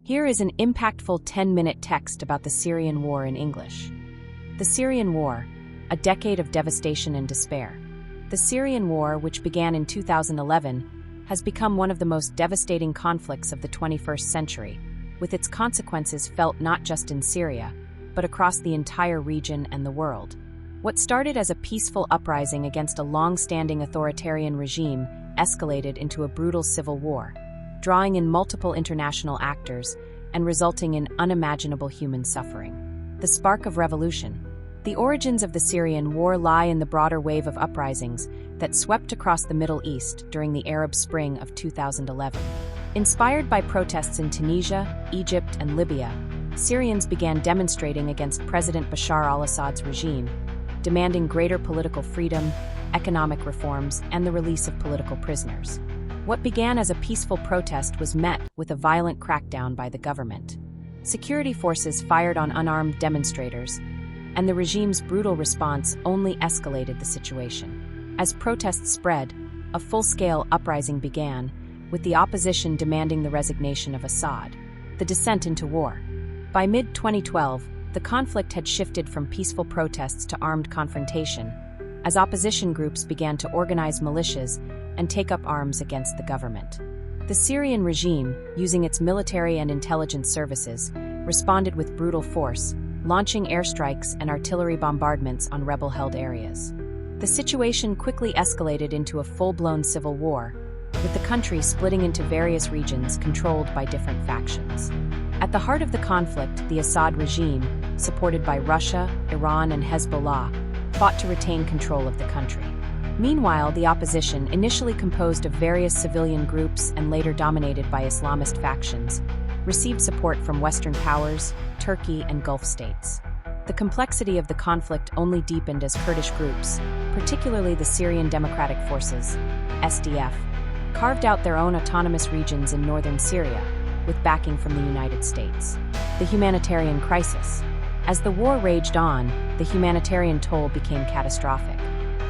Here is an impactful 10-minute text about the Syrian war in English. The Syrian War, a decade of devastation and despair. The Syrian War, which began in 2011, has become one of the most devastating conflicts of the 21st century, with its consequences felt not just in Syria, but across the entire region and the world. What started as a peaceful uprising against a long-standing authoritarian regime escalated into a brutal civil war, drawing in multiple international actors and resulting in unimaginable human suffering. The spark of revolution. The origins of the Syrian war lie in the broader wave of uprisings that swept across the Middle East during the Arab Spring of 2011. Inspired by protests in Tunisia, Egypt, and Libya, Syrians began demonstrating against President Bashar al-Assad's regime, demanding greater political freedom, economic reforms, and the release of political prisoners. What began as a peaceful protest was met with a violent crackdown by the government. Security forces fired on unarmed demonstrators, and the regime's brutal response only escalated the situation. As protests spread, a full-scale uprising began, with the opposition demanding the resignation of Assad. The descent into war. By mid-2012, the conflict had shifted from peaceful protests to armed confrontation, as opposition groups began to organize militias and take up arms against the government. The Syrian regime, using its military and intelligence services, responded with brutal force, launching airstrikes and artillery bombardments on rebel-held areas. The situation quickly escalated into a full-blown civil war, with the country splitting into various regions controlled by different factions. At the heart of the conflict, the Assad regime, supported by Russia, Iran, and Hezbollah, fought to retain control of the country. Meanwhile, the opposition, initially composed of various civilian groups and later dominated by Islamist factions, received support from Western powers, Turkey, and Gulf states. The complexity of the conflict only deepened as Kurdish groups, particularly the Syrian Democratic Forces, SDF, carved out their own autonomous regions in northern Syria, with backing from the United States. The humanitarian crisis. As the war raged on, the humanitarian toll became catastrophic.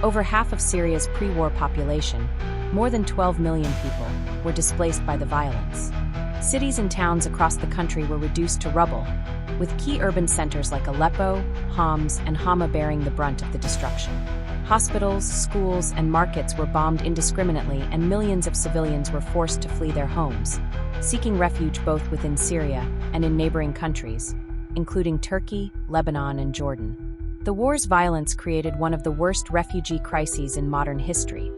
Over half of Syria's pre-war population, more than 12 million people, were displaced by the violence. Cities and towns across the country were reduced to rubble, with key urban centers like Aleppo, Homs, and Hama bearing the brunt of the destruction. Hospitals, schools, and markets were bombed indiscriminately, and millions of civilians were forced to flee their homes, seeking refuge both within Syria and in neighboring countries, including Turkey, Lebanon, and Jordan. The war's violence created one of the worst refugee crises in modern history,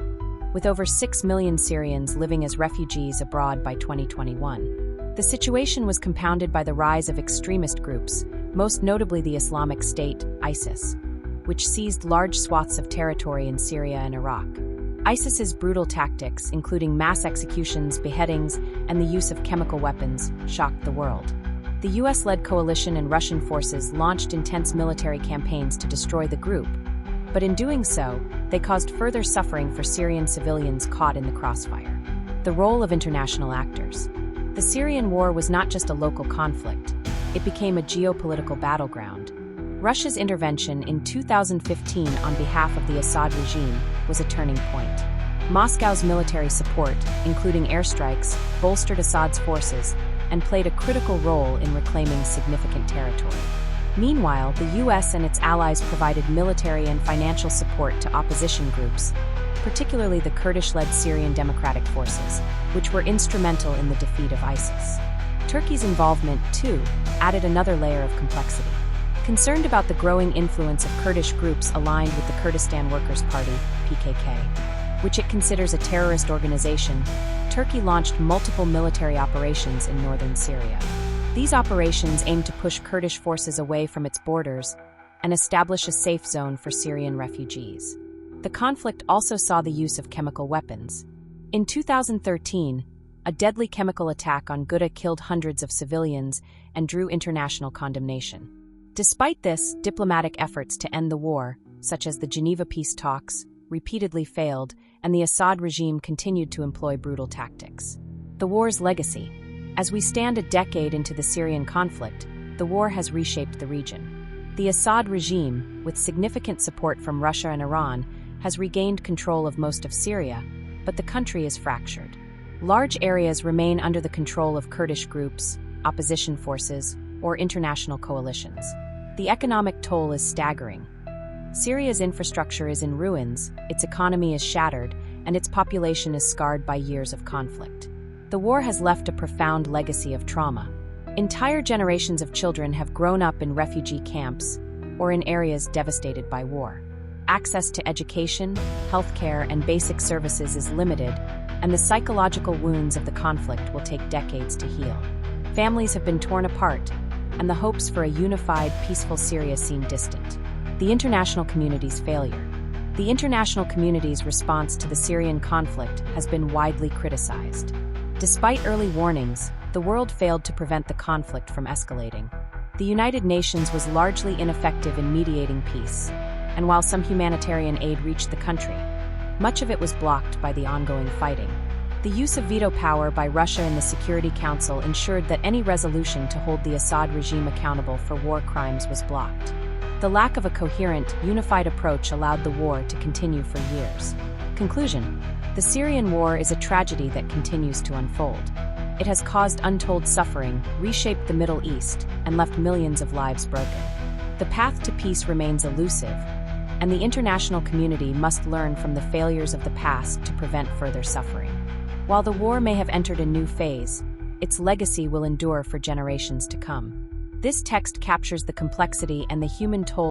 with over 6 million Syrians living as refugees abroad by 2021. The situation was compounded by the rise of extremist groups, most notably the Islamic State, ISIS, which seized large swaths of territory in Syria and Iraq. ISIS's brutal tactics, including mass executions, beheadings, and the use of chemical weapons, shocked the world. The US-led coalition and Russian forces launched intense military campaigns to destroy the group, but in doing so, they caused further suffering for Syrian civilians caught in the crossfire. The role of international actors. The Syrian war was not just a local conflict, it became a geopolitical battleground. Russia's intervention in 2015 on behalf of the Assad regime was a turning point. Moscow's military support, including airstrikes, bolstered Assad's forces and played a critical role in reclaiming significant territory. Meanwhile, the US and its allies provided military and financial support to opposition groups, particularly the Kurdish-led Syrian Democratic Forces, which were instrumental in the defeat of ISIS. Turkey's involvement, too, added another layer of complexity. Concerned about the growing influence of Kurdish groups aligned with the Kurdistan Workers' Party, PKK, which it considers a terrorist organization, Turkey launched multiple military operations in northern Syria. These operations aimed to push Kurdish forces away from its borders and establish a safe zone for Syrian refugees. The conflict also saw the use of chemical weapons. In 2013, a deadly chemical attack on Ghouta killed hundreds of civilians and drew international condemnation. Despite this, diplomatic efforts to end the war, such as the Geneva peace talks, repeatedly failed, and the Assad regime continued to employ brutal tactics. The war's legacy. As we stand a decade into the Syrian conflict, the war has reshaped the region. The Assad regime, with significant support from Russia and Iran, has regained control of most of Syria, but the country is fractured. Large areas remain under the control of Kurdish groups, opposition forces, or international coalitions. The economic toll is staggering. Syria's infrastructure is in ruins, its economy is shattered, and its population is scarred by years of conflict. The war has left a profound legacy of trauma. Entire generations of children have grown up in refugee camps or in areas devastated by war. Access to education, healthcare, and basic services is limited, and the psychological wounds of the conflict will take decades to heal. Families have been torn apart, and the hopes for a unified, peaceful Syria seem distant. The international community's failure. The international community's response to the Syrian conflict has been widely criticized. Despite early warnings, the world failed to prevent the conflict from escalating. The United Nations was largely ineffective in mediating peace, and while some humanitarian aid reached the country, much of it was blocked by the ongoing fighting. The use of veto power by Russia in the Security Council ensured that any resolution to hold the Assad regime accountable for war crimes was blocked. The lack of a coherent, unified approach allowed the war to continue for years. Conclusion: the Syrian war is a tragedy that continues to unfold. It has caused untold suffering, reshaped the Middle East, and left millions of lives broken. The path to peace remains elusive, and the international community must learn from the failures of the past to prevent further suffering. While the war may have entered a new phase, its legacy will endure for generations to come. This text captures the complexity and the human toll